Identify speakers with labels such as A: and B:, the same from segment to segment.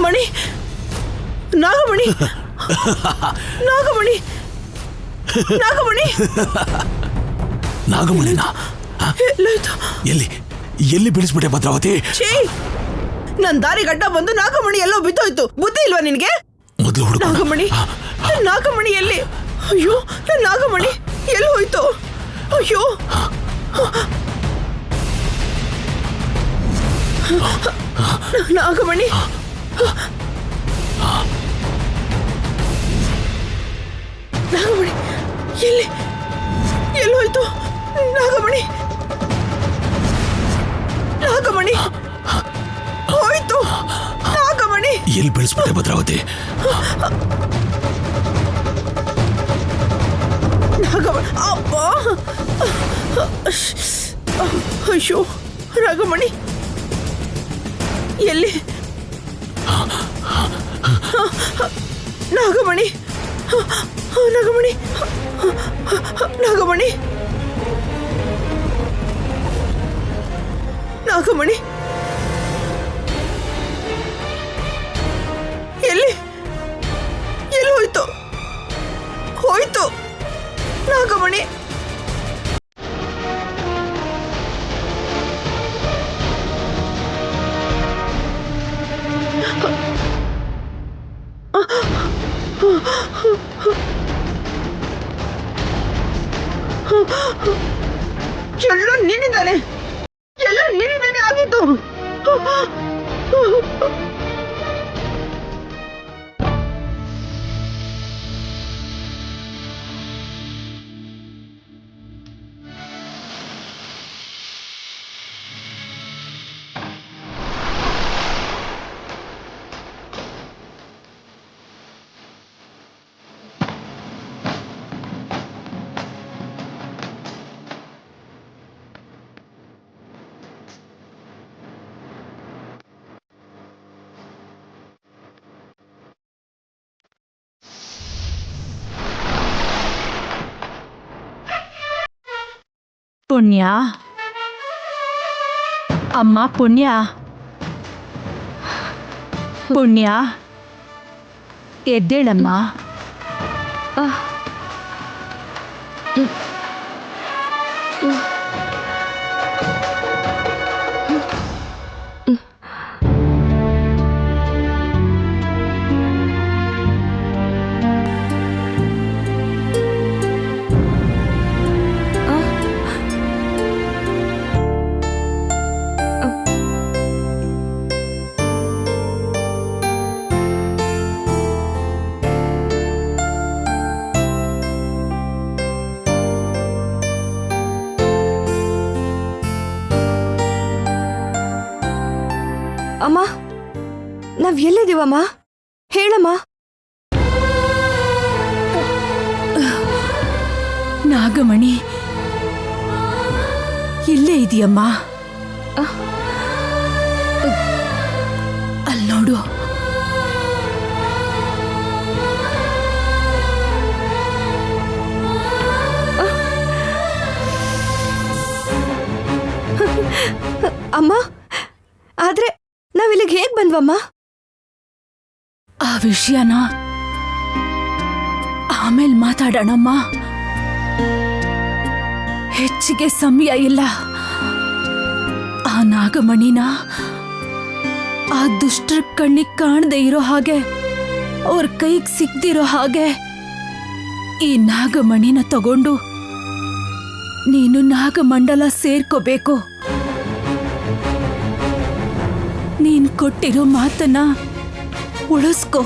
A: ಮಣಿ, ನಾಗಮಣಿ, ನಾಗಮಣಿ, ನಾಗಮಣಿ,
B: ನಾಗಮಣಿನ ಎಲ್ಲಿ ಎಲ್ಲಿ ಬಿಡಿಸ್ಬಿಟ್ಟೆ ಭದ್ರಾವತಿ?
A: ನನ್ ದಾರಿ ಗಡ್ಡ ಬಂದು ನಾಗಮಣಿ ಎಲ್ಲೋ ಬಿದ್ದೋಯ್ತು. ಬುದ್ಧಿ ಇಲ್ವಾ ನಿನ್ಗೆ?
B: ಮೊದಲು ಹುಡುಗ
A: ನಾಗಮಣಿ, ನಾಗಮಣಿ ಎಲ್ಲಿ? ಅಯ್ಯೋ, ನನ್ನ ನಾಗಮಣಿ ಎಲ್ಲಿ ಹೋಯ್ತು? ಅಯ್ಯೋ, ನಾಗಮಣಿ, ನಾಗಮಣಿ ಎಲ್ಲಿ ಎಲ್ಲಿ ಹೋಯ್ತು? ನಾಗಮಣಿ, ನಾಗಮಣಿ ಹೋಯ್ತು. ನಾಗಮಣಿ
B: ಎಲ್ಲಿ ಬೆಳೆಸ್ಬಿಟ್ಟೆ ಭದ್ರಾವತಿ?
A: ನಾಗಮಣಿ, ಅಪ್ಪ, ಅಯ್ಯೋ, ನಾಗಮಣಿ ಎಲ್ಲಿ? ನಾಗಮಣಿ, ನಾಗಮಣಿ, ನಾಗಮಣಿ, ನಾಗಮಣಿ ಎಲ್ಲಿ ಎಲ್ಲಿ ಹೋಯ್ತು? ಹೋಯ್ತು ನಾಗಮಣಿ. ಎಲ್ಲ ನೀನಿದ್ದಾನೆ, ಎಲ್ಲ ನೀನಿದ್ದಾನೆ ಆಗಿತ್ತು.
C: ಪುಣ್ಯ, ಅಮ್ಮ ಪುಣ್ಯ, ಪುಣ್ಯ ಎದ್ದೇಳಮ್ಮ.
D: ಅಮ್ಮ, ನಾವ್ ಎಲ್ಲಿದ್ದೀವಮ್ಮ? ಹೇಳಮ್ಮ.
C: ನಾಗಮಣಿ ಇಲ್ಲೇ ಇದೆಯಮ್ಮ. ಅಲ್ಲಿ ನೋಡು.
D: ಅಮ್ಮ, ಆದ್ರೆ ನಾವಿಲ್ಲಿಗೆ ಹೇಗ್ ಬಂದ್ವಮ್ಮ?
C: ಆ ವಿಷಯನ ಆಮೇಲೆ ಮಾತಾಡೋಣಮ್ಮ. ಹೆಚ್ಚಿಗೆ ಸಮಯ ಇಲ್ಲ. ಆ ನಾಗಮಣಿನ ಆ ದುಷ್ಟರ ಕಣ್ಣಿಗೆ ಕಾಣದೇ ಇರೋ ಹಾಗೆ, ಅವ್ರ ಕೈಗೆ ಸಿಕ್ದಿರೋ ಹಾಗೆ ಈ ನಾಗಮಣಿನ ತಗೊಂಡು ನೀನು ನಾಗಮಂಡಲ ಸೇರ್ಕೋಬೇಕು. ನೀನ್ ಕೊಟ್ಟಿರೋ ಮಾತನ್ನ ಉಳಿಸ್ಕೋ.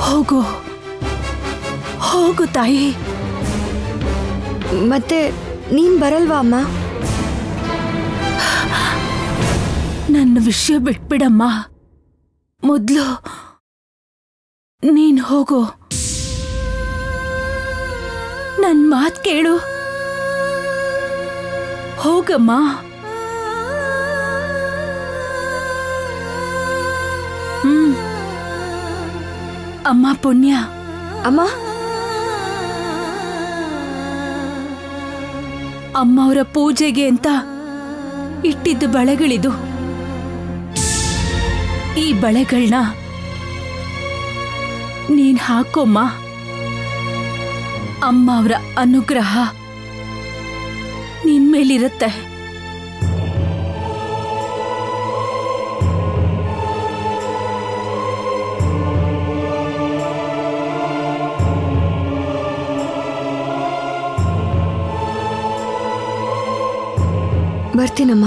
C: ಹೋಗು ಹೋಗು ತಾಯಿ.
D: ಮತ್ತೆ ನೀನ್ ಬರಲ್ವಾ ಅಮ್ಮ?
C: ನನ್ನ ವಿಷಯ ಬಿಟ್ಬಿಡಮ್ಮ. ಮೊದ್ಲು ನೀನ್ ಹೋಗು. ನನ್ ಮಾತ್ ಕೇಳು. ಹೋಗಮ್ಮ. ಅಮ್ಮ ಪುಣ್ಯ.
D: ಅಮ್ಮ,
C: ಅಮ್ಮ ಅವರ ಪೂಜೆಗೆ ಅಂತ ಇಟ್ಟಿದ್ದ ಬಳೆಗಳಿದು. ಈ ಬಳೆಗಳನ್ನ ನೀನ್ ಹಾಕೋಮ್ಮ. ಅಮ್ಮ ಅವರ ಅನುಗ್ರಹ ನಿನ್ ಮೇಲಿರುತ್ತೆ.
D: ಬರ್ತೀನಮ್ಮ.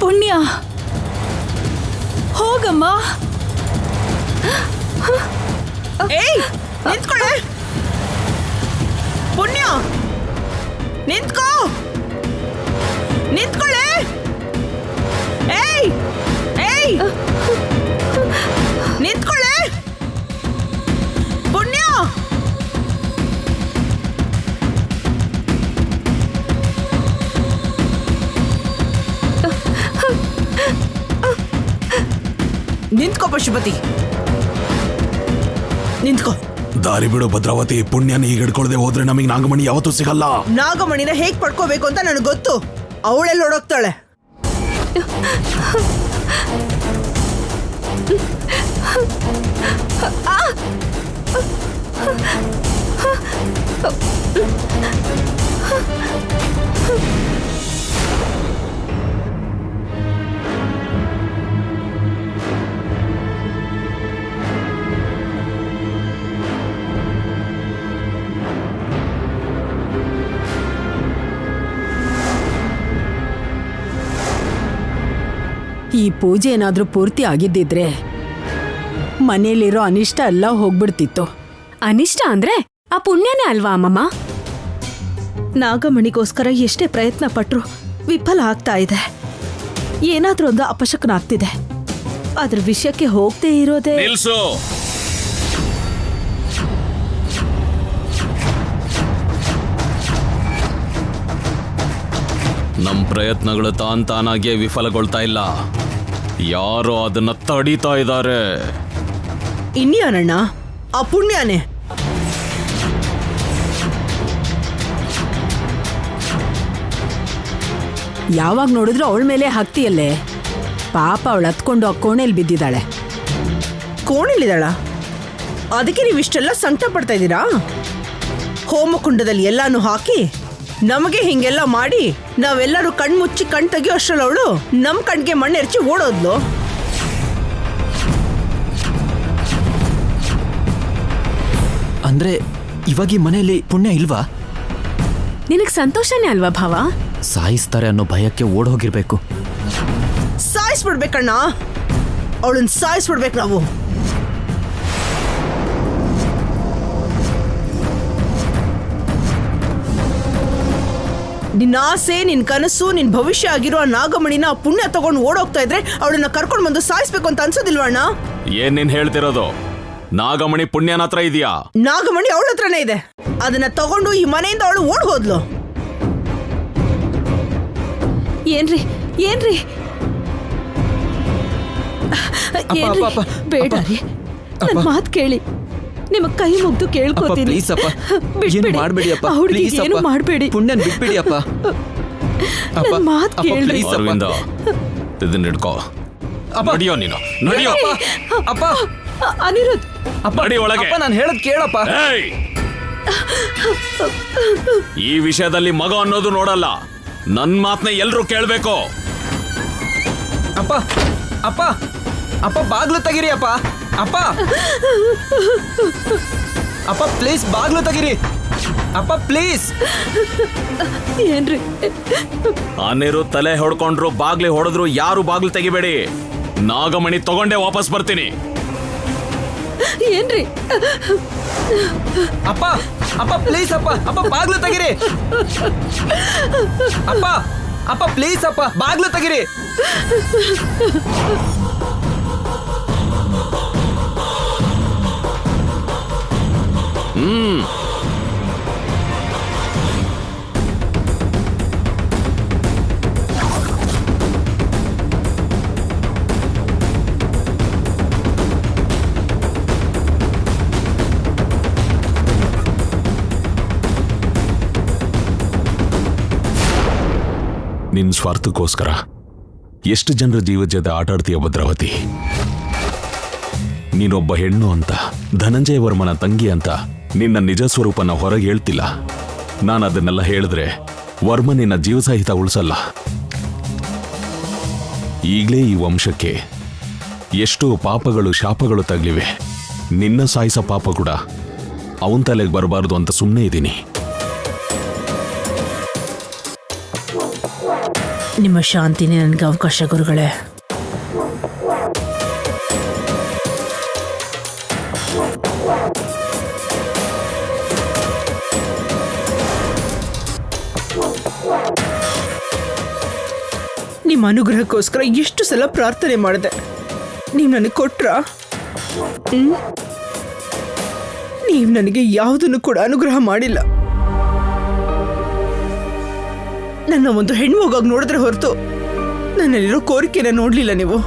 C: ಪುಣ್ಯ, ಹೋಗಮ್ಮ.
A: ಏಯ್, ನಿಂತ್ಕೊಳ್ಳೆ. ಪುಣ್ಯ, ನಿಂತ್ಕೋ. ನಿಂತ್ಕೊಳ್ಳೆ. ಏಯ್ ಏಯ್, ನಿಂತ್ಕೊಳ್ಳೆ. ಪುಣ್ಯ, ನಿಂತ್ಕೋ ಪಶುಪತಿ, ನಿಂತ್ಕೋ.
B: ದಾರಿ ಬಿಡು ಭದ್ರಾವತಿ. ಪುಣ್ಯನ ಈಗ ಹಿಡ್ಕೊಳ್ದೆ ಹೋದ್ರೆ ನಮಗೆ ನಾಗಮಣಿ ಯಾವತ್ತೂ ಸಿಗಲ್ಲ.
A: ನಾಗಮಣಿನ ಹೇಗ್ ಪಡ್ಕೋಬೇಕು ಅಂತ ನನಗೆ ಗೊತ್ತು. ಅವಳೆಲ್ಲ ಹೊಡೋಗ್ತಾಳೆ.
E: ಈ ಪೂಜೆ ಏನಾದ್ರೂ ಪೂರ್ತಿ ಆಗಿದ್ದಿದ್ರೆ ಮನೇಲಿರೋ ಅನಿಷ್ಟ ಎಲ್ಲ ಹೋಗ್ಬಿಡ್ತಿತ್ತು.
D: ಅನಿಷ್ಟ ಅಂದ್ರೆ ಆ ಪುಣ್ಯನೇ ಅಲ್ವಾ ಅಮ್ಮಮ್ಮ?
A: ನಾಗಮಣಿಗೋಸ್ಕರ ಎಷ್ಟೇ ಪ್ರಯತ್ನ ಪಟ್ರು ವಿಫಲ ಆಗ್ತಾ ಇದೆ. ಏನಾದ್ರೂ ಒಂದು ಅಪಶಕನಾಗ್ತಿದೆ. ಅದ್ರ ವಿಷಯಕ್ಕೆ ಹೋಗದೆ ಇರೋದೇ.
B: ನಿಲ್ಸು. ನಮ್ ಪ್ರಯತ್ನಗಳು ತಾನಾಗೆ ವಿಫಲಗೊಳ್ತಾ ಇಲ್ಲ, ಯಾರೋ ಅದನ್ನ ತಡೀತಾ ಇದ್ದಾರೆ.
A: ಇನ್ಯಾನಣ್ಣ? ಆ ಪುಣ್ಯನೇ.
E: ಯಾವಾಗ ನೋಡಿದ್ರು ಅವಳ ಮೇಲೆ ಹಾಕ್ತಿಯಲ್ಲೇ. ಪಾಪ ಅವಳು ಹತ್ಕೊಂಡು ಆ ಕೋಣೆಯಲ್ಲಿ ಬಿದ್ದಿದ್ದಾಳೆ.
A: ಕೋಣೆಲಿದ್ದಾಳ? ಅದಕ್ಕೆ ನೀವು ಇಷ್ಟೆಲ್ಲ ಸಂಕಟ ಪಡ್ತಾ ಇದ್ದೀರಾ? ಹೋಮಕುಂಡದಲ್ಲಿ ಎಲ್ಲಾನು ಹಾಕಿ ನಮಗೆ ಹಿಂಗೆಲ್ಲ ಮಾಡಿ ನಾವೆಲ್ಲರೂ ಕಣ್ಮುಚ್ಚಿ ಕಣ್ ತೆಗಿಯೋ ಅಷ್ಟ್ರಲ್ಲಿ ಅವಳು ನಮ್ ಕಣ್ಗೆ ಮಣ್ಣೆರ್ಚಿ ಓಡೋದ್ಲು.
F: ಅಂದ್ರೆ ಇವಾಗ ಈ ಮನೆಯಲ್ಲಿ ಪುಣ್ಯ ಇಲ್ವಾ?
C: ನಿನಗ್ ಸಂತೋಷನೇ ಅಲ್ವಾ ಭಾವ?
F: ಸಾಯಿಸ್ತಾರೆ ಅನ್ನೋ ಭಯಕ್ಕೆ ಓಡ್ ಹೋಗಿರ್ಬೇಕು.
A: ಸಾಯಿಸ್ಬಿಡ್ಬೇಕಣ್ಣ, ಅವಳನ್ನ ಸಾಯಿಸ್ಬಿಡ್ಬೇಕು ನಾವು. ನಿನ್ನ ಆಸೆ, ನಿನ್ ಕನಸು, ನಿನ್ ಭವಿಷ್ಯ ಆಗಿರೋ ಆ ನಾಗಮಣಿನ ಪುಣ್ಯ ತಗೊಂಡು ಓಡೋಗ್ತಾ ಇದ್ರೆ ಅವಳನ್ನ ಕರ್ಕೊಂಡು ಬಂದು ಸಾಯಿಸ್ಬೇಕು ಅಂತ ಅನ್ಸೋದಿಲ್ವಣ್ಣ?
B: ಏನ್ ನೀನ್ ಹೇಳ್ತಿರೋದು? ನಾಗಮಣಿ ಪುಣ್ಯನ ಹತ್ರ ಇದೆಯಾ?
A: ನಾಗಮಣಿ ಅವಳ ಹತ್ರನೇ ಇದೆ. ಅದನ್ನ ತಗೊಂಡು ಈ ಮನೆಯಿಂದ ಅವಳು ಓಡ್ ಹೋದ್ಲು.
C: ಏನ್ರಿ ಏನ್ರಿ ಬೇಡ ರೀ, ನನ್ ಮಾತ್ ಕೇಳಿ. ನಿಮಗ್ ಕೈ ಮುಗ್ದು ಕೇಳ್ಕೊತೀನಿ.
F: ಪ್ಲೀಸ್ ಅಪ್ಪ, ಏನು ಮಾಡ್ಬೇಡಿ ಅಪ್ಪ. ಪ್ಲೀಸ್
C: ಏನು
F: ಅಪ್ಪ,
C: ಮಾಡ್ಬೇಡಿ.
F: ಪುಣ್ಯನ್ ಬಿಟ್ಬಿಡಿ ಅಪ್ಪ.
C: ನನ್ ಮಾತ್ ಕೇಳ್ರಿ.
F: ಪ್ಲೀಸ್ ಅಪ್ಪ.
B: ಅರವಿಂದ, ಇದನ್ನ ಹಿಡ್ಕೋ. ನಡಿಯೋ ನೀನು, ನಡಿಯೋ.
F: ಅಪ್ಪ
C: ಅನಿರುದ್ಧ್,
F: ಅಪ್ಪ
B: ನಡಿ ಒಳಗೆ.
F: ಅಪ್ಪ ನಾನು ಹೇಳೋದ್ ಕೇಳಪ್ಪ.
B: ಏಯ್! ಈ ವಿಷಯದಲ್ಲಿ ಮಗ ಅನ್ನೋದು ನೋಡಲ್ಲ, ನನ್ ಮಾತ್ನ ಎಲ್ರೂ ಕೇಳ್ಬೇಕು.
F: ಅಪ್ಪ ಅಪ್ಪ ಅಪ್ಪ ಬಾಗ್ಲು ತೆಗಿರಿ ಅಪ್ಪ. ಅಪ್ಪ ಅಪ್ಪ ಪ್ಲೀಸ್ ಬಾಗ್ಲು ತೆಗಿರಿ ಅಪ್ಪ, ಪ್ಲೀಸ್.
C: ಏನ್ರಿ?
B: ಆನೇರು ತಲೆ ಹೊಡ್ಕೊಂಡ್ರು, ಬಾಗ್ಲಿ ಹೊಡೆದ್ರು, ಯಾರು ಬಾಗ್ಲು ತೆಗಿಬೇಡಿ. ನಾಗಮಣಿ ತಗೊಂಡೇ ವಾಪಸ್ ಬರ್ತೀನಿ.
C: ಏನ್ರಿ?
F: ಅಪ್ಪ ಅಪ್ಪ ಪ್ಲೀಸ್ ಅಪ್ಪ, ಅಪ್ಪ ಬಾಗ್ಲು ತೆಗಿರಿ ಅಪ್ಪ. ಅಪ್ಪ ಪ್ಲೀಸ್ ಅಪ್ಪ ಬಾಗ್ಲು ತೆಗಿರಿ.
B: ನಿನ್ ಸ್ವಾರ್ಥಕ್ಕೋಸ್ಕರ ಎಷ್ಟು ಜನರ ಜೀವದ ಜೊತೆ ಆಟಾಡ್ತೀಯ ಭದ್ರಾವತಿ. ನೀನೊಬ್ಬ ಹೆಣ್ಣು ಅಂತ, ಧನಂಜಯ ವರ್ಮನ ತಂಗಿ ಅಂತ ನಿನ್ನ ನಿಜ ಸ್ವರೂಪನ ಹೊರಗೆ ಹೇಳ್ತಿಲ್ಲ. ನಾನು ಅದನ್ನೆಲ್ಲ ಹೇಳಿದ್ರೆ ವರ್ಮ ನಿನ್ನ ಜೀವ ಸಹಿತ ಉಳಿಸಲ್ಲ. ಈಗಲೇ ಈ ವಂಶಕ್ಕೆ ಎಷ್ಟೋ ಪಾಪಗಳು, ಶಾಪಗಳು ತಗಲಿವೆ. ನಿನ್ನ ಸಾಯಿಸೋ ಪಾಪ ಕೂಡ ಅವನ ತಲೆಗೆ ಬರಬಾರ್ದು ಅಂತ ಸುಮ್ಮನೆ ಇದ್ದೀನಿ.
A: ನಿಮ್ಮ ಶಾಂತಿನೇ ನನಗೆ ಅವಕಾಶ ಗುರುಗಳೇ. ನಿಮ್ಮ ಅನುಗ್ರಹಕ್ಕೋಸ್ಕರ ಎಷ್ಟು ಸಲ ಪ್ರಾರ್ಥನೆ ಮಾಡಿದೆ, ನೀವು ನನಗೆ ಕೊಟ್ರ? ನೀವು ನನಗೆ ಯಾವುದನ್ನು ಕೂಡ ಅನುಗ್ರಹ ಮಾಡಿಲ್ಲ. ನನ್ನ ಒಂದು ಹೆಣ್ಣು ಹೋಗಾಗಿ ನೋಡಿದ್ರೆ ಹೊರತು ನನ್ನಲ್ಲಿರೋ ಕೋರಿಕೆನ ನೋಡ್ಲಿಲ್ಲ ನೀವು.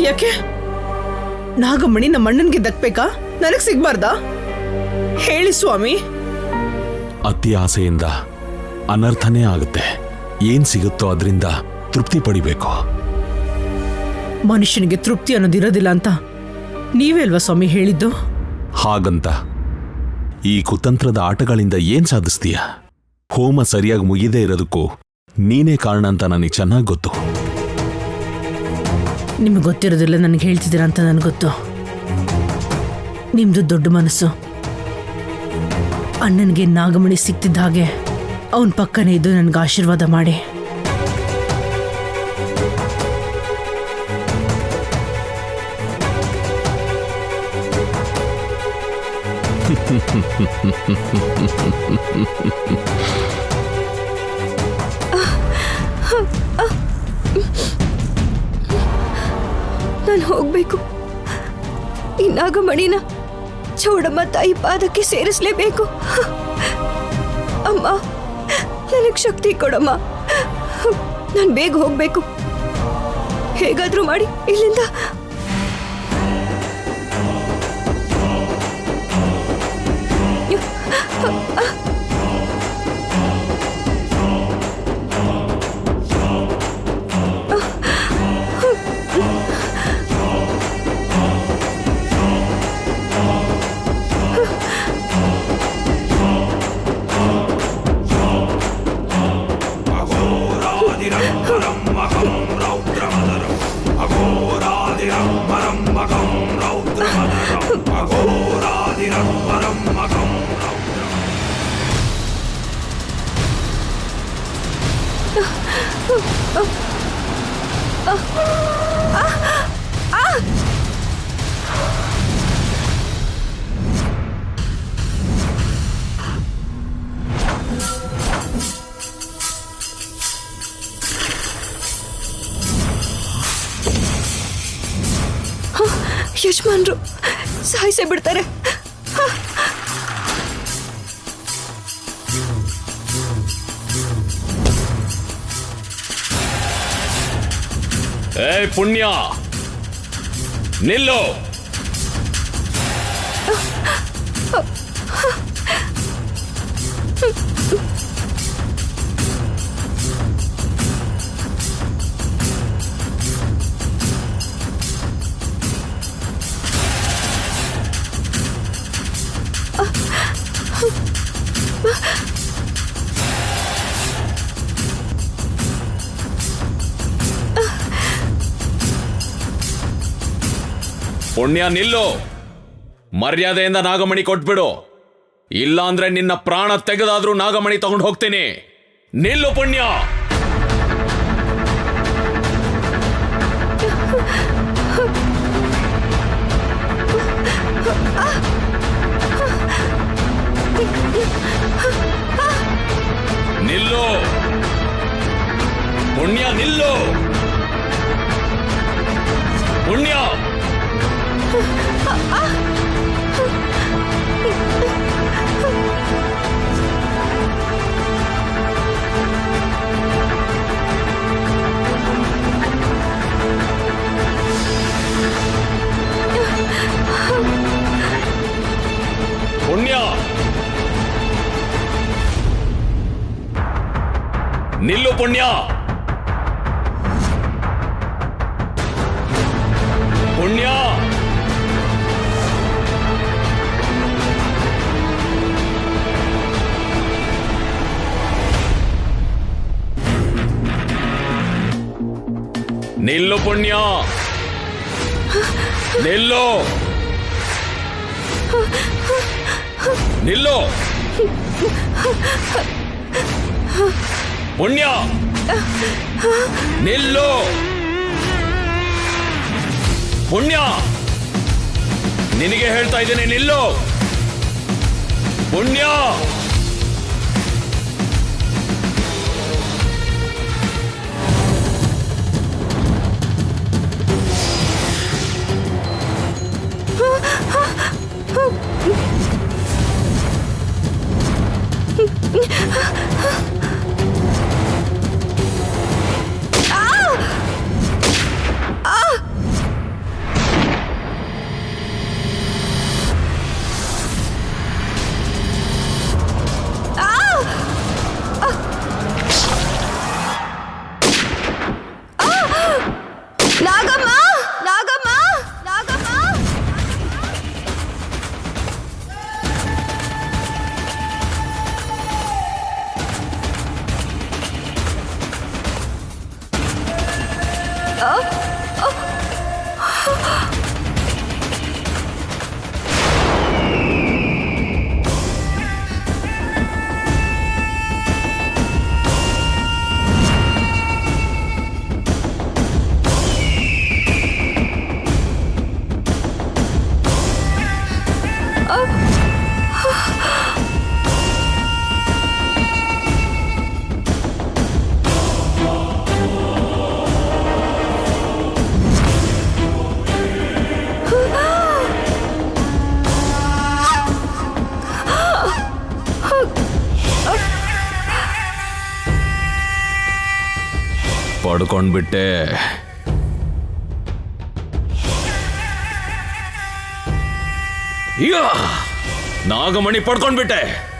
A: ಯಾಕೆ? ನಾಗಮಣಿ ನಮ್ಮ ಅಣ್ಣನ್ಗೆ ದಕ್ಬೇಕಾ? ನನಗ್ ಸಿಗ್ಬಾರ್ದಾ? ಹೇಳಿ ಸ್ವಾಮಿ.
B: ಅತಿ ಆಸೆಯಿಂದ ಅನರ್ಥನೇ ಆಗುತ್ತೆ. ಏನ್ ಸಿಗುತ್ತೋ ಅದರಿಂದ ತೃಪ್ತಿ ಪಡಿಬೇಕು.
A: ಮನುಷ್ಯನಿಗೆ ತೃಪ್ತಿ ಅನ್ನೋದಿರೋದಿಲ್ಲ ಅಂತ ನೀವೇ ಅಲ್ವಾ ಸ್ವಾಮಿ ಹೇಳಿದ್ದು?
B: ಹಾಗಂತ ಈ ಕುತಂತ್ರದ ಆಟಗಳಿಂದ ಏನ್ ಸಾಧಿಸ್ತೀಯ? ಹೋಮ ಸರಿಯಾಗಿ ಮುಗಿದೇ ಇರೋದಕ್ಕೂ ನೀನೇ ಕಾರಣ ಅಂತ ನನಗೆ ಚೆನ್ನಾಗಿ ಗೊತ್ತು.
A: ನಿಮ್ಗೆ ಗೊತ್ತಿರೋದಿಲ್ಲ ನನಗೆ ಹೇಳ್ತಿದ್ದೀರಾ ಅಂತ ನನಗೆ ಗೊತ್ತು. ನಿಮ್ದು ದೊಡ್ಡ ಮನಸ್ಸು. ಅಣ್ಣನಿಗೆ ನಾಗಮಣಿ ಸಿಕ್ತಿದ್ದ ಹಾಗೆ ಅವನ ಪಕ್ಕನೇ ಇದ್ದು ನನಗೆ ಆಶೀರ್ವಾದ ಮಾಡಿ.
D: ನಾನು ಹೋಗ್ಬೇಕು. ಈ ನಾಗಮಣಿನ ಚೌಡಮ್ಮ ತಾಯಿ ಪಾದಕ್ಕೆ ಸೇರಿಸ್ಲೇಬೇಕು. ಅಮ್ಮ, ನನಗೆ ಶಕ್ತಿ ಕೊಡಮ್ಮ. ನಾನು ಬೇಗ ಹೋಗ್ಬೇಕು. ಹೇಗಾದ್ರೂ ಮಾಡಿ ಇಲ್ಲಿಂದ. ಯಜಮಾನ್ರು ಸಾಯಿಸೇ ಬಿಡ್ತಾರೆ.
B: ಏ ಪುಣ್ಯ, ನಿಲ್ಲು. ಪುಣ್ಯ, ನಿಲ್ಲು. ಮರ್ಯಾದೆಯಿಂದ ನಾಗಮಣಿ ಕೊಟ್ಬಿಡು. ಇಲ್ಲ ಅಂದ್ರೆ ನಿನ್ನ ಪ್ರಾಣ ತೆಗೆದಾದ್ರೂ ನಾಗಮಣಿ ತಗೊಂಡು ಹೋಗ್ತೀನಿ. ನಿಲ್ಲು ಪುಣ್ಯ. ನಿಲ್ಲು ಪುಣ್ಯ, ನಿಲ್ಲು ಪುಣ್ಯ. ಪುಣ್ಯ, ನಿಲ್ಲು ಪುಣ್ಯ. ಪುಣ್ಯ, ನಿಲ್ಲು ಪುಣ್ಯ, ನಿಲ್ಲು ನಿಲ್ಲು ಪುಣ್ಯ, ನಿಲ್ಲು ಪುಣ್ಯ. ನಿನಗೆ ಹೇಳ್ತಾ ಇದ್ದೇನೆ, ನಿಲ್ಲು ಪುಣ್ಯ. ಪಡ್ಕೊಂಡ್ಬಿಟ್ಟೆ. ನಾಗಮಣಿ ಪಡ್ಕೊಂಡ್ಬಿಟ್ಟೆ.